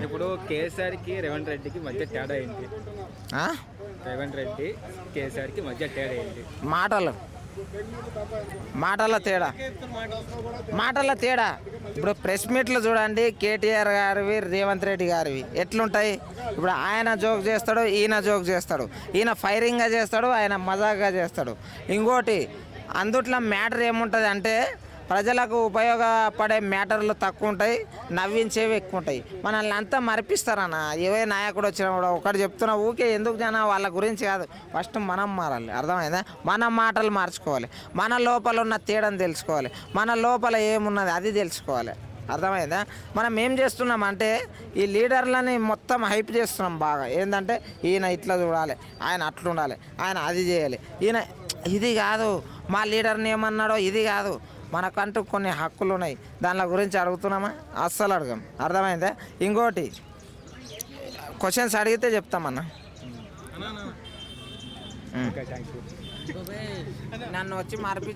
ఇప్పుడు కేసీఆర్కి రేవంత్ రెడ్డికి మధ్య తేడా ఏంటి? రేవంత్ రెడ్డి కేసీఆర్కి మధ్య తేడా ఏంటి? మాటల తేడా ఇప్పుడు ప్రెస్ మీట్లు చూడండి, కేటీఆర్ గారివి రేవంత్ రెడ్డి గారివి ఎట్లుంటాయి. ఇప్పుడు ఆయన జోక్ చేస్తాడు, ఈయన జోక్ చేస్తాడు, ఈయన ఫైరింగ్గా చేస్తాడు, ఆయన మజాక్గా చేస్తాడు. ఇంకోటి అందుట్లో మ్యాటర్ ఏముంటుంది అంటే ప్రజలకు ఉపయోగపడే మ్యాటర్లు తక్కువ ఉంటాయి, నవ్వించేవి ఎక్కువ ఉంటాయి. మనల్ని అంతా మరిపిస్తారన్న. ఏవే నాయకుడు వచ్చినా కూడా ఒకటి చెప్తున్నా ఊకే ఎందుకు జన వాళ్ళ గురించి కాదు, ఫస్ట్ మనం మారాలి. అర్థమైందా? మన మాటలు మార్చుకోవాలి, మన లోపల ఉన్న తేడాను తెలుసుకోవాలి, మన లోపల ఏమున్నది అది తెలుసుకోవాలి. అర్థమైందా? మనం ఏం చేస్తున్నామంటే ఈ లీడర్లని మొత్తం హైప్ చేస్తున్నాం బాగా. ఏంటంటే ఈయన ఇట్లా చూడాలి, ఆయన అట్లుండాలి, ఆయన అది చేయాలి, ఈయన ఇది కాదు, మా లీడర్ని ఏమన్నాడో ఇది కాదు. మనకంటూ కొన్ని హక్కులు ఉన్నాయి, దాని గురించి అడుగుతున్నామా? అస్సలు అడగం. అర్థమైందా? ఇంకోటి క్వశ్చన్స్ అడిగితే చెప్తామన్న. నన్ను వచ్చి మార్పి